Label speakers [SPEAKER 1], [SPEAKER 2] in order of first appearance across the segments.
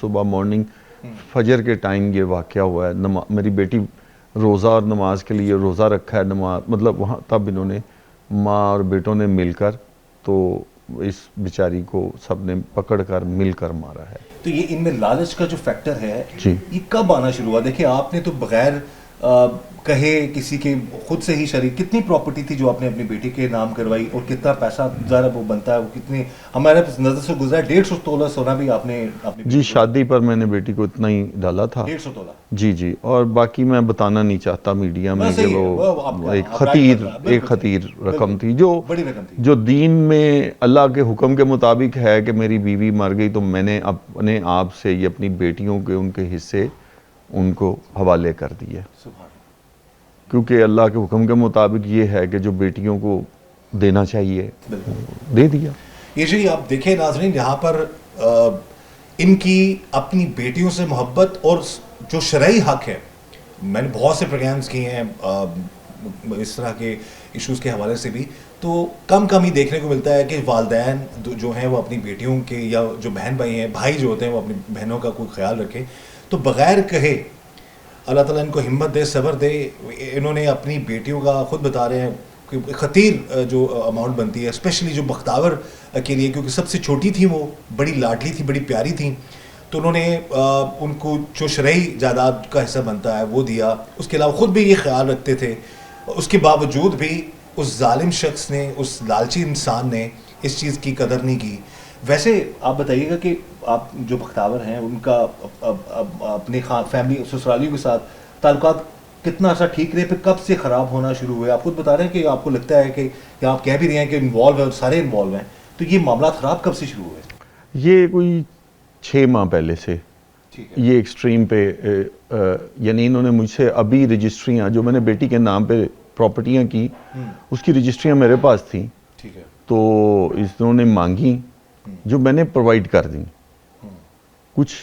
[SPEAKER 1] صبح مارننگ فجر کے ٹائم یہ واقعہ ہوا ہے. میری بیٹی روزہ اور نماز کے لیے روزہ رکھا ہے, نماز مطلب وہاں تب انہوں نے ماں اور بیٹوں نے مل کر تو اس بیچاری کو سب نے پکڑ کر مل کر مارا ہے.
[SPEAKER 2] تو یہ ان میں لالچ کا جو فیکٹر ہے
[SPEAKER 1] جی
[SPEAKER 2] یہ کب آنا شروع ہوا؟ دیکھیں آپ نے تو بغیر کہے کسی کے خود سے ہی شریک, کتنی پراپرٹی تھی جو آپ نے اپنی بیٹی کے نام کروائی اور کتنا پیسہ ظاہر وہ بنتا ہے, وہ کتنے ہمارے نظر سے گزرا ہے 150 تولہ سونا بھی آپ نے
[SPEAKER 1] جی شادی پر میں نے بیٹی کو اتنا ہی ڈالا تھا.
[SPEAKER 2] 150 تولہ
[SPEAKER 1] جی اور باقی میں بتانا نہیں چاہتا میڈیا میں کہ وہ ایک خطیر رقم تھی جو دین میں اللہ کے حکم کے مطابق ہے کہ میری بیوی مر گئی تو میں نے اپنے آپ سے یہ اپنی بیٹیوں کے ان کے حصے ان کو حوالے کر دیے, کیونکہ اللہ کے حکم کے مطابق یہ ہے کہ جو بیٹیوں کو دینا چاہیے دے دیا.
[SPEAKER 2] یہ جی آپ دیکھیں ناظرین, یہاں پر ان کی اپنی بیٹیوں سے محبت اور جو شرعی حق ہے, میں نے بہت سے پروگرامز کیے ہیں اس طرح کے ایشوز کے حوالے سے بھی, تو کم ہی دیکھنے کو ملتا ہے کہ والدین جو ہیں وہ اپنی بیٹیوں کے یا جو بہن بھائی ہیں, بھائی جو ہوتے ہیں وہ اپنی بہنوں کا کوئی خیال رکھے تو بغیر کہے اللہ تعالیٰ ان کو ہمت دے, صبر دے. انہوں نے اپنی بیٹیوں کا خود بتا رہے ہیں کہ خطیر جو اماؤنٹ بنتی ہے اسپیشلی جو بختاور کے لیے, کیونکہ سب سے چھوٹی تھی, وہ بڑی لاڈلی تھی, بڑی پیاری تھیں, تو انہوں نے ان کو جو شرعی جائیداد کا حصہ بنتا ہے وہ دیا. اس کے علاوہ خود بھی یہ خیال رکھتے تھے, اس کے باوجود بھی اس ظالم شخص نے, اس لالچی انسان نے اس چیز کی قدر نہیں کی. ویسے آپ بتائیے گا کہ آپ جو بختاور ہیں ان کا اپنے فیملی سسرالیوں کے ساتھ تعلقات کتنا عرصہ ٹھیک رہے, پھر کب سے خراب ہونا شروع ہوئے؟ آپ خود بتا رہے ہیں کہ آپ کو لگتا ہے کہ آپ کہہ بھی رہے ہیں کہ انوالو ہے, سارے انوالو ہیں, تو یہ معاملات خراب کب سے شروع ہوئے؟
[SPEAKER 1] یہ کوئی 6 ماہ پہلے سے یہ ایکسٹریم پہ, یعنی انہوں نے مجھ سے ابھی رجسٹریاں جو میں نے بیٹی کے نام پہ پراپرٹیاں کی اس کی رجسٹریاں میرے پاس تھیں, تو انہوں نے مانگی جو میں نے پرووائڈ کر دیں. کچھ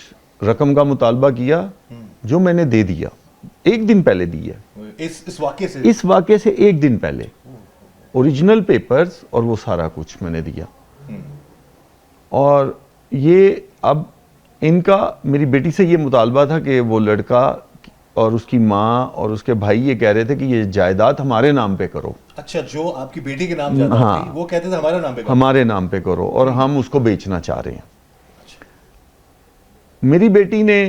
[SPEAKER 1] رقم کا مطالبہ کیا جو میں نے دے دیا, 1 دن پہلے دی ہے اس واقعے سے 1 دن پہلے, اوریجنل پیپرز اور وہ سارا کچھ میں نے دیا. اور یہ اب ان کا میری بیٹی سے یہ مطالبہ تھا کہ وہ لڑکا اور اس کی ماں اور اس کے بھائی یہ کہہ رہے تھے کہ یہ جائیداد ہمارے نام پہ کرو.
[SPEAKER 2] اچھا, جو آپ کی بیٹی کے نام جائیداد تھی وہ کہتے تھے ہمارے نام پہ کرو,
[SPEAKER 1] ہمارے نام پہ کرو, اور ہم اس کو بیچنا چاہ رہے ہیں. میری بیٹی نے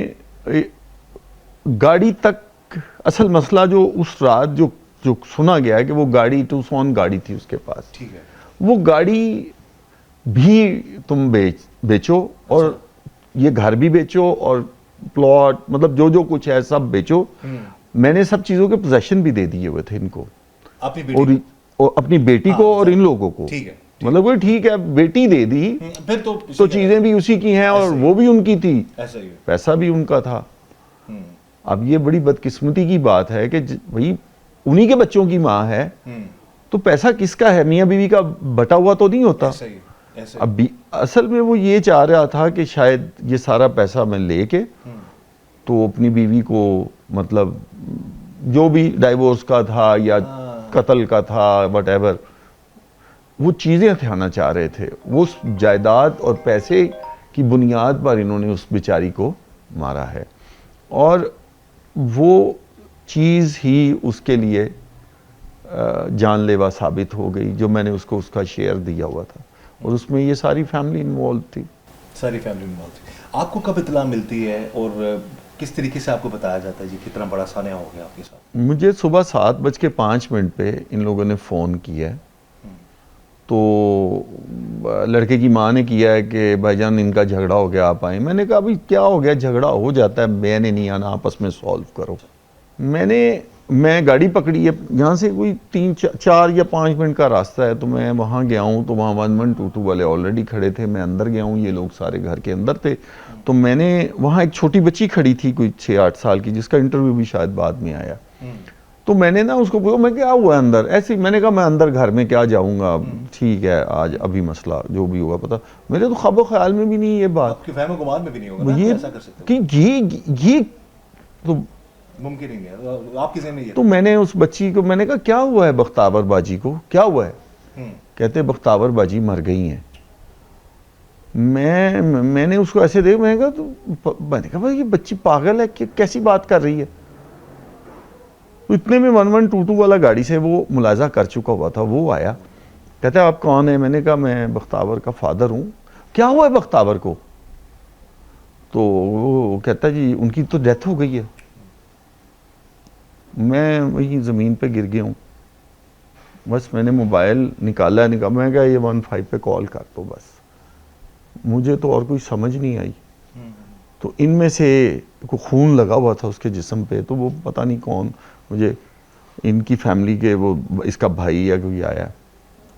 [SPEAKER 1] گاڑی تک, اصل مسئلہ جو اس رات جو سنا گیا ہے کہ وہ گاڑی ٹوسون گاڑی تھی اس کے پاس, وہ گاڑی بھی تم بیچو اور یہ گھر بھی بیچو اور پلاٹ مطلب جو کچھ ہے سب بیچو. میں نے سب چیزوں کے پوزیشن بھی دے دیے ہوئے تھے ان کو, اپنی بیٹی کو اور ان لوگوں کو. مطلب وہ ٹھیک ہے بیٹی دے دی تو چیزیں بھی اسی کی ہیں اور وہ بھی ان کی تھی, پیسہ بھی ان کا تھا. اب یہ بڑی بدقسمتی کی بات ہے کہ بھئی انہی کے بچوں کی ماں ہے تو پیسہ کس کا ہے, میاں بیوی کا بٹا ہوا تو نہیں ہوتا. اب اصل میں وہ یہ چاہ رہا تھا کہ شاید یہ سارا پیسہ میں لے کے تو اپنی بیوی کو مطلب جو بھی ڈائیورس کا تھا یا قتل کا تھا وٹ ایور وہ چیزیں ہتھیانا چاہ رہے تھے. وہ اس جائیداد اور پیسے کی بنیاد پر انہوں نے اس بیچاری کو مارا ہے, اور وہ چیز ہی اس کے لیے جان لیوا ثابت ہو گئی جو میں نے اس کو اس کا شیئر دیا ہوا تھا, اور اس میں یہ ساری فیملی انوالو تھی.
[SPEAKER 2] آپ کو کب اطلاع ملتی ہے اور کس طریقے سے آپ کو بتایا جاتا ہے جی کتنا بڑا سانحہ ہو گیا آپ کے ساتھ؟
[SPEAKER 1] مجھے صبح 7:05 پہ ان لوگوں نے فون کیا ہے, تو لڑکے کی ماں نے کیا ہے کہ بھائی جان ان کا جھگڑا ہو گیا آپ آئیں. میں نے کہا بھائی کیا ہو گیا, جھگڑا ہو جاتا ہے, میں نے نہیں آنا, آپس میں سولو کرو. میں گاڑی پکڑی ہے, یہاں سے کوئی 4 یا 5 منٹ کا راستہ ہے, تو میں وہاں گیا ہوں تو وہاں 1122 والے آلریڈی کھڑے تھے. میں اندر گیا ہوں, یہ لوگ سارے گھر کے اندر تھے, تو میں نے وہاں ایک چھوٹی بچی کھڑی تھی کوئی 6-8 سال کی جس کا انٹرویو بھی شاید بعد میں آیا. تو میں نے نا اس کو پوچھا میں کیا ہوا اندر, ایسے میں نے کہا میں اندر گھر میں کیا جاؤں گا, ٹھیک ہے آج ابھی مسئلہ جو بھی ہوگا پتا, میرے تو خواب و خیال میں بھی نہیں یہ بات,
[SPEAKER 2] آپ کے فہم و گمان میں بھی نہیں ہوگا ایسا کر سکتے
[SPEAKER 1] کہ یہ تو
[SPEAKER 2] ممکن نہیں ہے آپ کے ذہن میں.
[SPEAKER 1] تو میں نے اس بچی کو میں نے کہا کیا ہوا ہے بختاور باجی کو, کیا ہوا ہے؟ کہتے بختاور باجی مر گئی ہیں. میں نے اس کو ایسے دیکھا, میں نے کہا بھائی یہ بچی پاگل ہے کہ کیسی بات کر رہی ہے. تو اتنے میں 1122 والا گاڑی سے وہ ملاحظہ کر چکا ہوا تھا, وہ آیا, کہتا ہے آپ کون ہیں؟ میں نے کہا میں بختاور کا فادر ہوں. کیا ہوا ہے بختاور کو؟ تو وہ کہتا ہے جی ان کی تو ڈیتھ ہو گئی ہے. میں وہیں زمین پہ گر گیا ہوں, بس میں نے موبائل نکالا, میں کہا یہ 15 پہ کال کر دو بس. مجھے تو اور کوئی سمجھ نہیں آئی. تو ان میں سے کوئی خون لگا ہوا تھا اس کے جسم پہ, تو وہ پتہ نہیں کون, مجھے ان کی فیملی کے وہ اس کا بھائی یا کوئی آیا.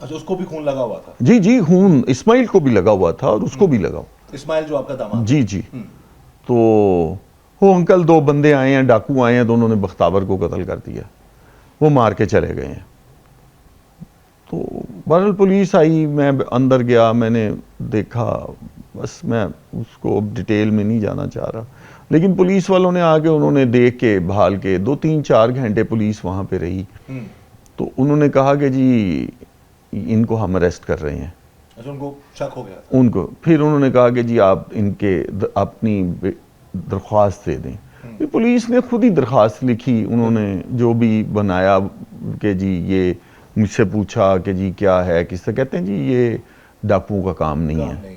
[SPEAKER 2] اچھا, اس کو بھی خون لگا ہوا تھا؟
[SPEAKER 1] جی جی, خون اسماعیل کو بھی لگا ہوا تھا اور اس کو بھی لگا.
[SPEAKER 2] اسماعیل جو آپ کا داماد؟
[SPEAKER 1] جی جی. تو وہ انکل 2 بندے آئے ہیں, ڈاکو آئے ہیں, تو انہوں نے بختاور کو قتل کر دیا, وہ مار کے چلے گئے ہیں. تو بہرحال پولیس آئی, میں اندر گیا, میں نے دیکھا, بس میں اس کو اب ڈیٹیل میں نہیں جانا چاہ رہا, لیکن پولیس والوں نے آ کے انہوں نے دیکھ کے بھال کے 2-3-4 گھنٹے پولیس وہاں پہ رہی. تو انہوں نے کہا کہ جی ان کو ہم اریسٹ کر رہے ہیں.
[SPEAKER 2] اچھا, ان کو شک ہو گیا
[SPEAKER 1] ان کو. پھر انہوں نے کہا کہ جی آپ ان کے اپنی درخواست دے دیں. پھر پولیس نے خود ہی درخواست لکھی, انہوں نے جو بھی بنایا کہ جی یہ مجھ سے پوچھا کہ جی کیا ہے, کس سے, کہتے ہیں جی یہ ڈاکوؤں کا کام نہیں ہے,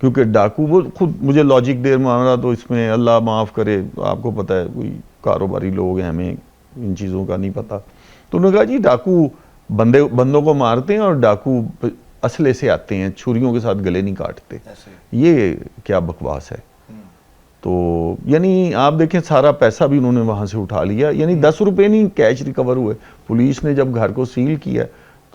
[SPEAKER 1] کیونکہ ڈاکو وہ خود مجھے لاجک دیر مارا. تو اس میں اللہ معاف کرے, آپ کو پتہ ہے کوئی کاروباری لوگ ہیں, ہمیں ان چیزوں کا نہیں پتہ. تو انہوں نے کہا جی ڈاکو بندوں کو مارتے ہیں اور ڈاکو اسلحے سے آتے ہیں, چھریوں کے ساتھ گلے نہیں کاٹتے. یہ کیا بکواس ہے. تو یعنی آپ دیکھیں سارا پیسہ بھی انہوں نے وہاں سے اٹھا لیا, یعنی 10 روپے نہیں کیش ریکور ہوئے. پولیس نے جب گھر کو سیل کیا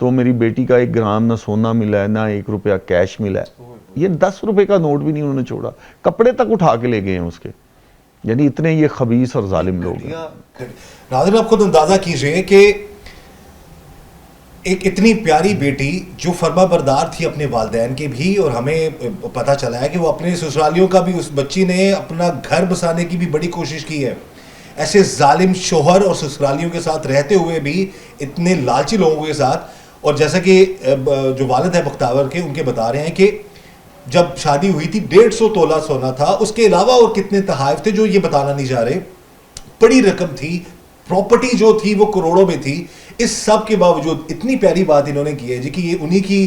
[SPEAKER 1] تو میری بیٹی کا 1 گرام نہ سونا ملا ہے, نہ 1 روپیہ کیش ملا ہے. یہ 10 روپے کا نوٹ بھی نہیں انہوں نے چھوڑا, کپڑے تک اٹھا کے لے گئے ہیں اس کے. یعنی اتنے یہ خبیث اور ظالم لوگ ہیں.
[SPEAKER 2] ناظرین آپ خود اندازہ کیجئے کہ ایک اتنی پیاری بیٹی جو فرما بردار تھی اپنے والدین کے بھی, اور ہمیں پتہ چلا ہے کہ وہ اپنے سسرالیوں کا بھی, اس بچی نے اپنا گھر بسانے کی بھی بڑی کوشش کی ہے. ایسے ظالم شوہر اور سسرالیوں کے ساتھ رہتے ہوئے بھی اتنے لالچی لوگوں کے ساتھ. اور جیسا کہ جو والد ہے بختاور کے, ان کے بتا رہے ہیں کہ جب شادی ہوئی تھی 150 تولہ سونا تھا, اس کے علاوہ اور کتنے تحائف تھے جو یہ بتانا نہیں جا رہے. بڑی رقم تھی, پراپرٹی جو تھی وہ کروڑوں میں تھی. اس سب کے باوجود اتنی پیاری بات انہوں نے کی ہے جی کہ یہ انہی کی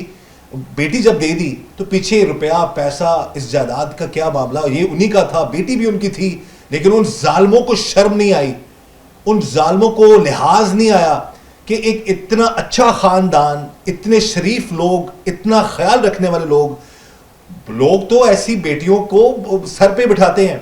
[SPEAKER 2] بیٹی جب دے دی تو پیچھے روپیہ پیسہ اس جائیداد کا کیا معاملہ, یہ انہی کا تھا, بیٹی بھی ان کی تھی. لیکن ان ظالموں کو شرم نہیں آئی, ان ظالموں کو لحاظ نہیں آیا کہ ایک اتنا اچھا خاندان, اتنے شریف لوگ, اتنا خیال رکھنے والے لوگ تو ایسی بیٹیوں کو سر پہ بٹھاتے ہیں.